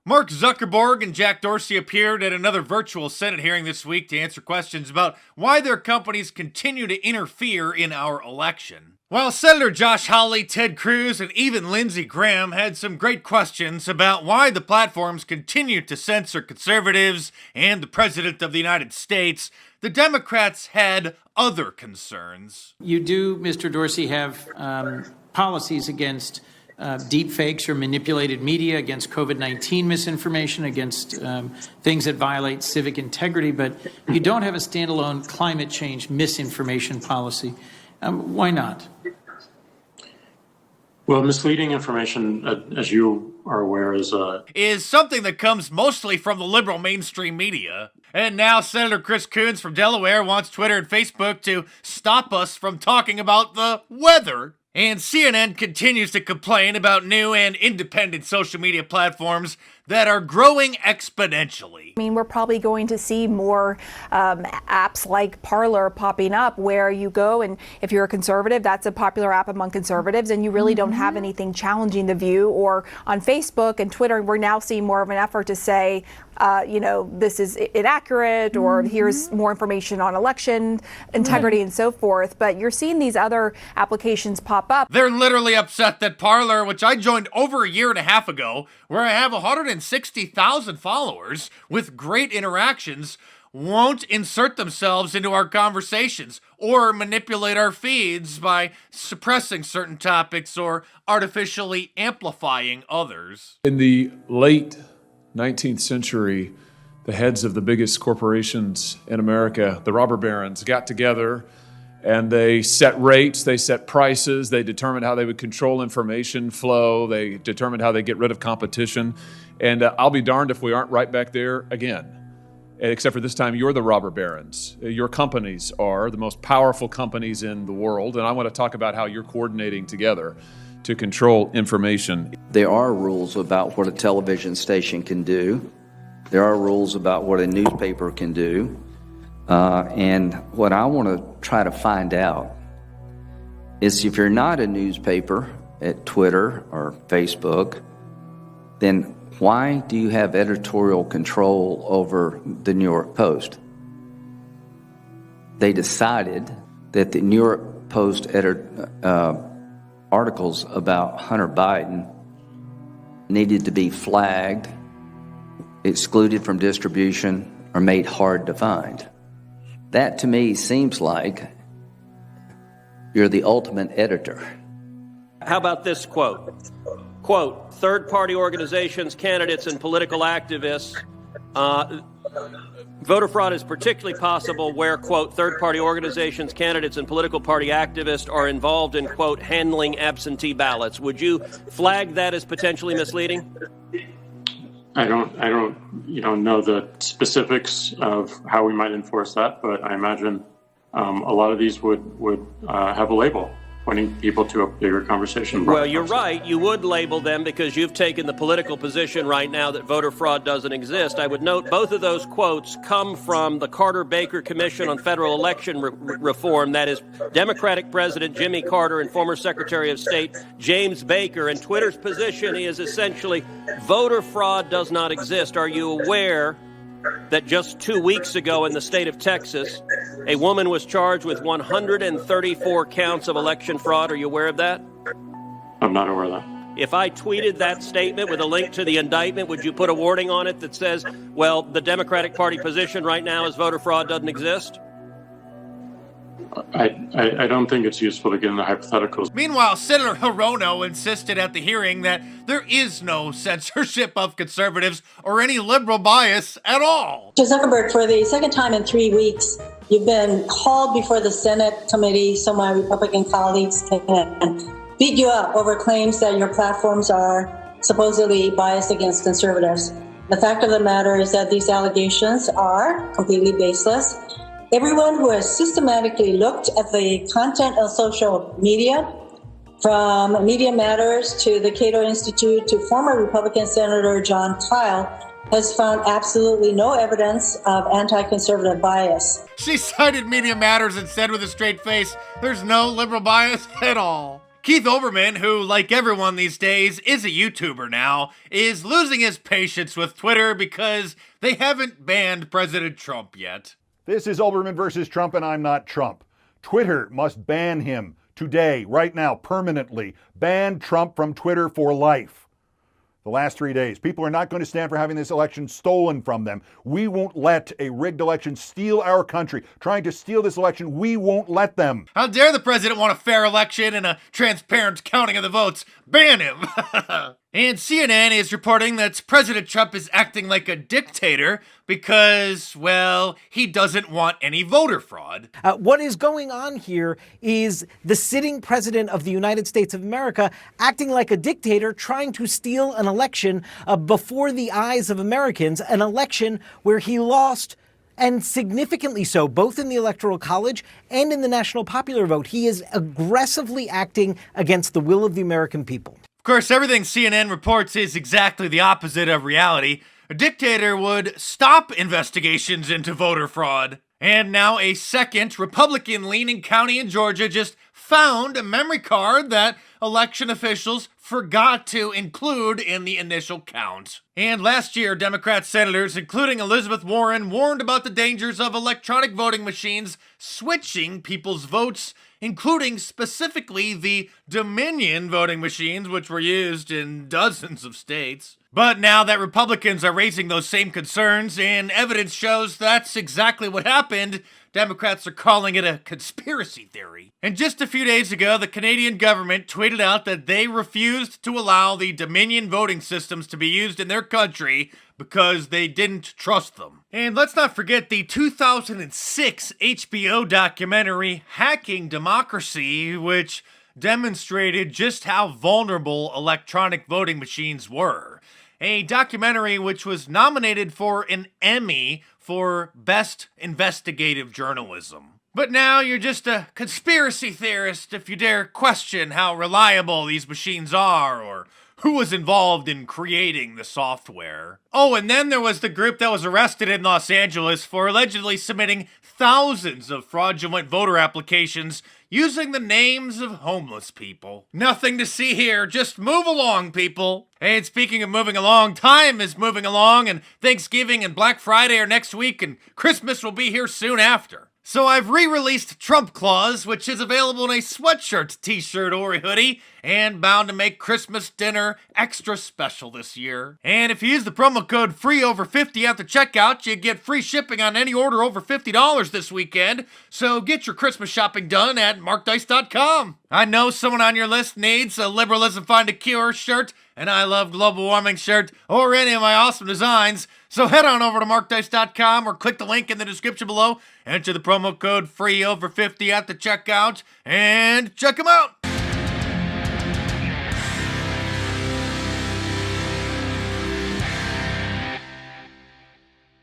Mark Zuckerberg and Jack Dorsey appeared at another virtual Senate hearing this week to answer questions about why their companies continue to interfere in our election. While Senator Josh Hawley, Ted Cruz, and even Lindsey Graham had some great questions about why the platforms continue to censor conservatives and the President of the United States, the Democrats had other concerns. You do, Mr. Dorsey, have policies against deep fakes or manipulated media, against COVID-19 misinformation, against things that violate civic integrity, but you don't have a standalone climate change misinformation policy. Why not? Well, misleading information, as you are aware, is something that comes mostly from the liberal mainstream media. And now Senator Chris Coons from Delaware wants Twitter and Facebook to stop us from talking about the weather. And CNN continues to complain about new and independent social media platforms that are growing exponentially. I mean, we're probably going to see more apps like Parler popping up where you go and if you're a conservative, that's a popular app among conservatives and you really don't have anything challenging the view. Or on Facebook and Twitter, we're now seeing more of an effort to say, this is inaccurate or here's more information on election integrity and so forth. But you're seeing these other applications pop up. They're literally upset that Parler, which I joined over a year and a half ago, where I have 160,000 followers with great interactions, won't insert themselves into our conversations or manipulate our feeds by suppressing certain topics or artificially amplifying others. In the late 19th century, the heads of the biggest corporations in America, the robber barons, got together and they set rates, they set prices, they determined how they would control information flow, they determined how they get rid of competition. And I'll be darned if we aren't right back there again. Except for this time, you're the robber barons. Your companies are the most powerful companies in the world. And I want to talk about how you're coordinating together to control information. There are rules about what a television station can do. There are rules about what a newspaper can do. And what I want to try to find out is if you're not a newspaper at Twitter or Facebook, then why do you have editorial control over the New York Post? They decided that the New York Post articles about Hunter Biden needed to be flagged, excluded from distribution, or made hard to find. That to me seems like you're the ultimate editor. How about this quote? Quote, third-party organizations, candidates, and political activists. Voter fraud is particularly possible where, quote, third-party organizations, candidates, and political party activists are involved in, quote, handling absentee ballots. Would you flag that as potentially misleading? I don't know the specifics of how we might enforce that, but I imagine a lot of these would have a label pointing people to a bigger conversation. Well, you're right. You would label them because you've taken the political position right now that voter fraud doesn't exist. I would note both of those quotes come from the Carter-Baker Commission on Federal Election Reform. That is Democratic President Jimmy Carter and former Secretary of State James Baker. And Twitter's position is essentially voter fraud does not exist. Are you aware that just 2 weeks ago in the state of Texas, a woman was charged with 134 counts of election fraud? Are you aware of that? I'm not aware of that. If I tweeted that statement with a link to the indictment, would you put a wording on it that says, well, the Democratic Party position right now is voter fraud doesn't exist? I don't think it's useful to get into hypotheticals. Meanwhile, Senator Hirono insisted at the hearing that there is no censorship of conservatives or any liberal bias at all. Mr. Zuckerberg, for the second time in 3 weeks, you've been called before the Senate committee so my Republican colleagues can beat you up over claims that your platforms are supposedly biased against conservatives. The fact of the matter is that these allegations are completely baseless. Everyone who has systematically looked at the content of social media, from Media Matters to the Cato Institute to former Republican Senator John Kyle, has found absolutely no evidence of anti-conservative bias. She cited Media Matters and said with a straight face, there's no liberal bias at all. Keith Olbermann, who, like everyone these days, is a YouTuber now, is losing his patience with Twitter because they haven't banned President Trump yet. This is Olbermann versus Trump, and I'm not Trump. Twitter must ban him today, right now, permanently. Ban Trump from Twitter for life. The last 3 days, people are not going to stand for having this election stolen from them. We won't let a rigged election steal our country. Trying to steal this election, we won't let them. How dare the president want a fair election and a transparent counting of the votes? Ban him! And CNN is reporting that President Trump is acting like a dictator because, well, he doesn't want any voter fraud. What is going on here is the sitting president of the United States of America acting like a dictator, trying to steal an election before the eyes of Americans, an election where he lost, and significantly so, both in the Electoral College and in the national popular vote. He is aggressively acting against the will of the American people. Of course, everything CNN reports is exactly the opposite of reality. A dictator would stop investigations into voter fraud. And now a second Republican-leaning county in Georgia just found a memory card that election officials forgot to include in the initial count. And last year, Democrat senators, including Elizabeth Warren, warned about the dangers of electronic voting machines switching people's votes, including specifically the Dominion voting machines, which were used in dozens of states. But now that Republicans are raising those same concerns and evidence shows that's exactly what happened, Democrats are calling it a conspiracy theory. And just a few days ago, the Canadian government tweeted out that they refused to allow the Dominion voting systems to be used in their country because they didn't trust them. And let's not forget the 2006 HBO documentary Hacking Democracy, which demonstrated just how vulnerable electronic voting machines were. A documentary which was nominated for an Emmy for Best Investigative Journalism. But now you're just a conspiracy theorist if you dare question how reliable these machines are or who was involved in creating the software. Oh, and then there was the group that was arrested in Los Angeles for allegedly submitting thousands of fraudulent voter applications using the names of homeless people. Nothing to see here, just move along, people. And speaking of moving along, time is moving along, and Thanksgiving and Black Friday are next week, and Christmas will be here soon after. So I've re-released Trump Claus, which is available in a sweatshirt, t-shirt, or a hoodie, and bound to make Christmas dinner extra special this year. And if you use the promo code FREEOVER50 at the checkout, you get free shipping on any order over $50 this weekend. So get your Christmas shopping done at markdice.com. I know someone on your list needs a Liberalism Find a Cure shirt, an I Love Global Warming shirt, or any of my awesome designs. So head on over to markdice.com or click the link in the description below, enter the promo code FREEOVER50 at the checkout, and check them out.